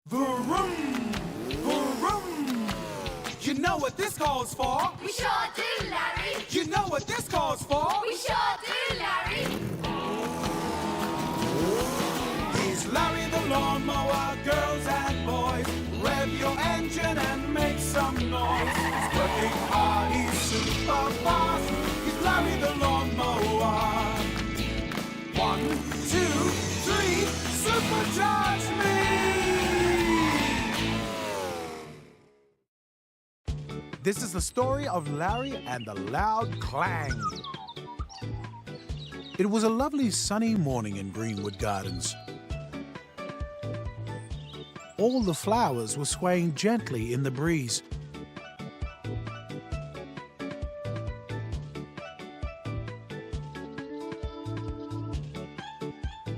Vroom, vroom. You know what this calls for? We sure do, Larry. You know what this calls for? We sure do, Larry. He's Larry the lawnmower, girls and boys. Rev your engine and make some noise. He's working hard, he's super fast. He's Larry the lawnmower. 1, 2, 3, supercharge me! This is the story of Larry and the loud Clang. It was a lovely sunny morning in Greenwood Gardens. All the flowers were swaying gently in the breeze.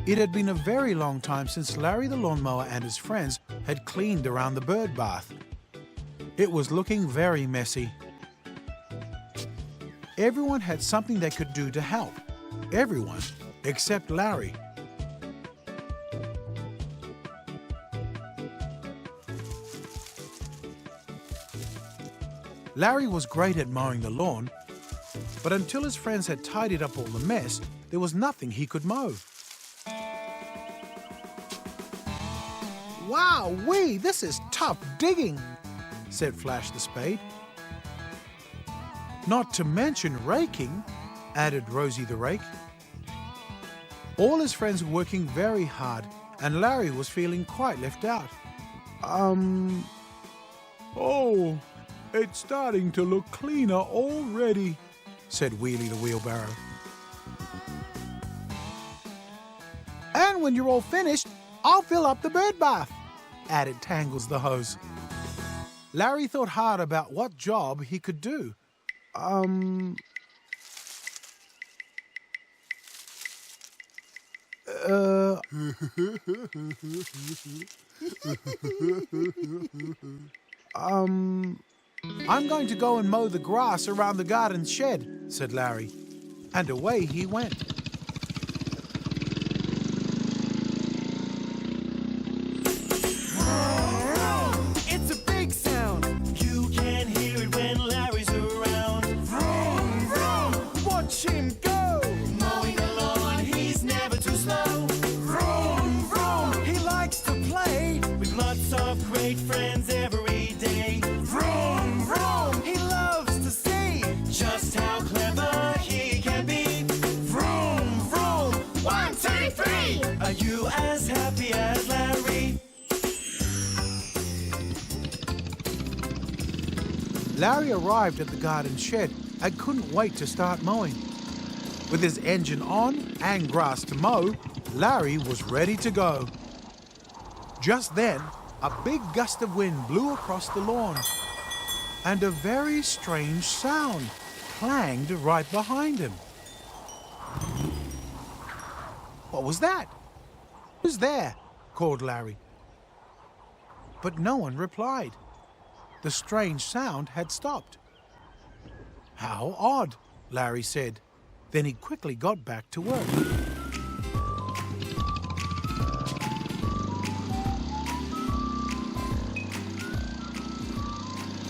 It had been a very long time since Larry the lawnmower and his friends had cleaned around the bird bath. It was looking very messy. Everyone had something they could do to help. Everyone except Larry. Larry was great at mowing the lawn, but until his friends had tidied up all the mess, there was nothing he could mow. Wow-wee, this is tough digging, said Flash the spade. Not to mention raking, added Rosie the rake. All his friends were working very hard, and Larry was feeling quite left out. Oh, it's starting to look cleaner already, said Wheelie the wheelbarrow. And when you're all finished, I'll fill up the bird bath, added Tangles the hose. Larry thought hard about what job he could do. I'm going to go and mow the grass around the garden shed, said Larry, and away he went. It's a big sound. You can hear it when Larry's around. Vroom, vroom. Watch him go. Mowing the lawn, he's never too slow. Vroom, vroom. He likes to play with lots of great friends every day. Vroom, vroom. He loves to see just how clever he can be. Vroom, vroom. 1, 2, 3. Are you as happy as Larry? Larry arrived at the garden shed and couldn't wait to start mowing. With his engine on and grass to mow, Larry was ready to go. Just then, a big gust of wind blew across the lawn, and a very strange sound clanged right behind him. What was that? Who's there? Called Larry. But no one replied. The strange sound had stopped. How odd, Larry said. Then he quickly got back to work.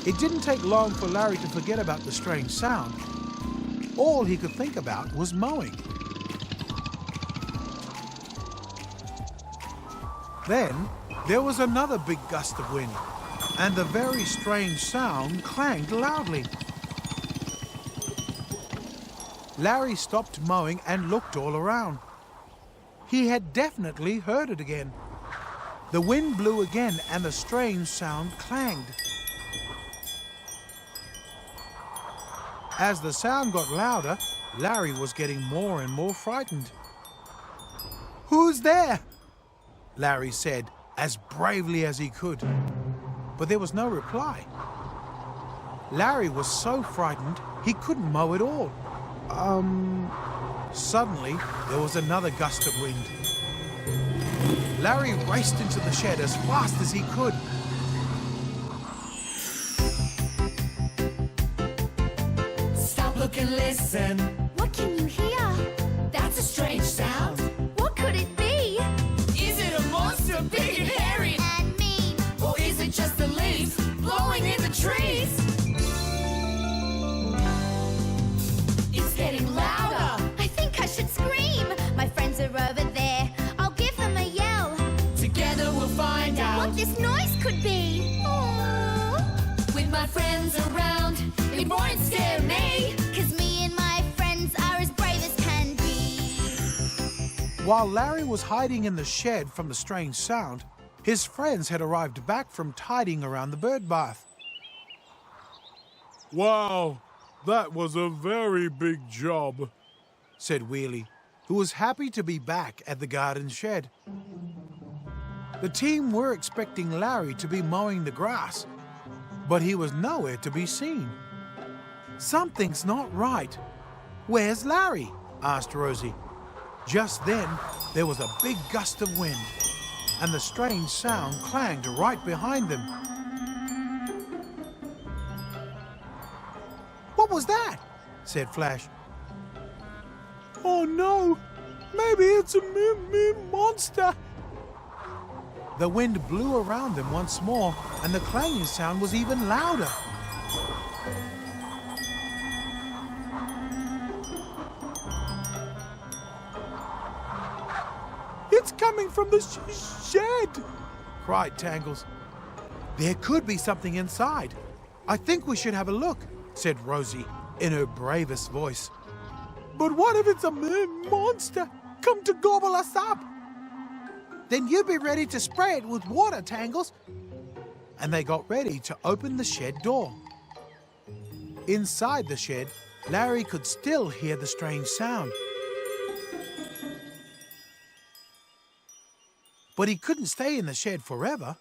It didn't take long for Larry to forget about the strange sound. All he could think about was mowing. Then there was another big gust of wind, and the very strange sound clanged loudly. Larry stopped mowing and looked all around. He had definitely heard it again. The wind blew again and the strange sound clanged. As the sound got louder, Larry was getting more and more frightened. "Who's there?" Larry said as bravely as he could. But there was no reply. Larry was so frightened he couldn't mow at all. Suddenly, there was another gust of wind. Larry raced into the shed as fast as he could. Stop, look and listen. What can you hear? That's a strange sound. What could it be? Is it a monster big and hairy? And me, find out what this noise could be. Aww. With my friends around, it won't scare me. 'Cause me and my friends are as brave as can be. While Larry was hiding in the shed from the strange sound, his friends had arrived back from tidying around the bird bath. Wow, that was a very big job, said Wheelie, who was happy to be back at the garden shed. The team were expecting Larry to be mowing the grass, but he was nowhere to be seen. Something's not right. Where's Larry? asked Rosie. Just then, there was a big gust of wind, and the strange sound clanged right behind them. What was that? said Flash. Oh no, maybe it's a monster. The wind blew around them once more, and the clanging sound was even louder. It's coming from the shed, cried Tangles. There could be something inside. I think we should have a look, said Rosie in her bravest voice. But what if it's a monster come to gobble us up? Then you be ready to spray it with water, Tangles. And they got ready to open the shed door. Inside the shed, Larry could still hear the strange sound. But he couldn't stay in the shed forever.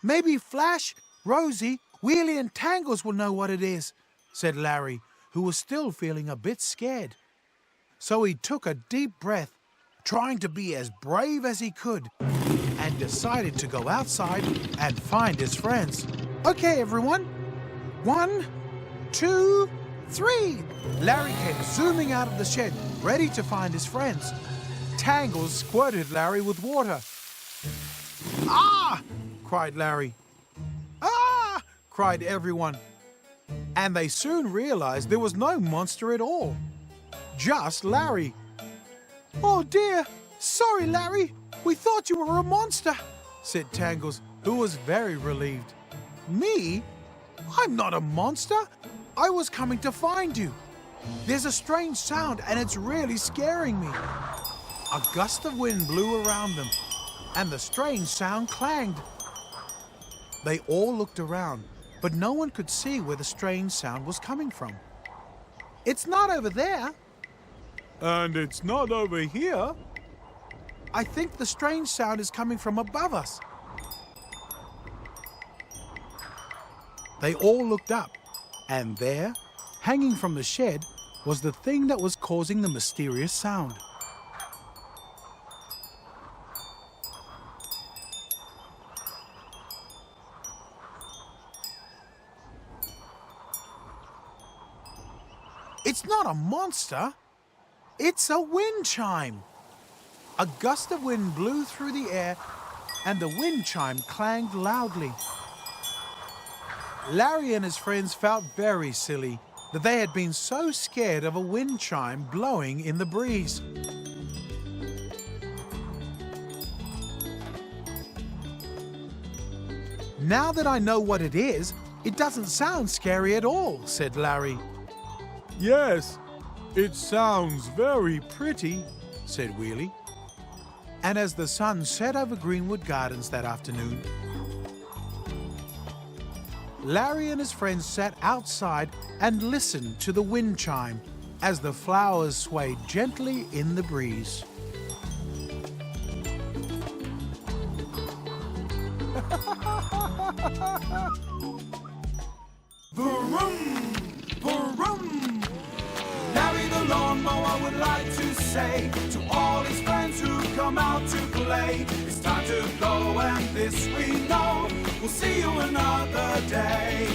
Maybe Flash, Rosie, Wheelie and Tangles will know what it is, said Larry, who was still feeling a bit scared. So he took a deep breath, trying to be as brave as he could, and decided to go outside and find his friends. Okay, everyone. 1, 2, 3. Larry came zooming out of the shed, ready to find his friends. Tangles squirted Larry with water. Ah! cried Larry. Ah! cried everyone. And they soon realized there was no monster at all. Just Larry. Oh dear! Sorry, Larry! We thought you were a monster, said Tangles, who was very relieved. Me? I'm not a monster. I was coming to find you. There's a strange sound and it's really scaring me. A gust of wind blew around them, and the strange sound clanged. They all looked around, but no one could see where the strange sound was coming from. It's not over there. and it's not over here. I think the strange sound is coming from above us. They all looked up, and there, hanging from the shed, was the thing that was causing the mysterious sound. It's not a monster. It's a wind chime. A gust of wind blew through the air, and the wind chime clanged loudly. Larry and his friends felt very silly that they had been so scared of a wind chime blowing in the breeze. Now that I know what it is, it doesn't sound scary at all, said Larry. Yes, it sounds very pretty, said Wheelie. And as the sun set over Greenwood Gardens that afternoon, Larry and his friends sat outside and listened to the wind chime as the flowers swayed gently in the breeze. Vroom, vroom. Larry the lawnmower would like to say to all his friends who come out to play, it's time to go and this we know, we'll see you another day.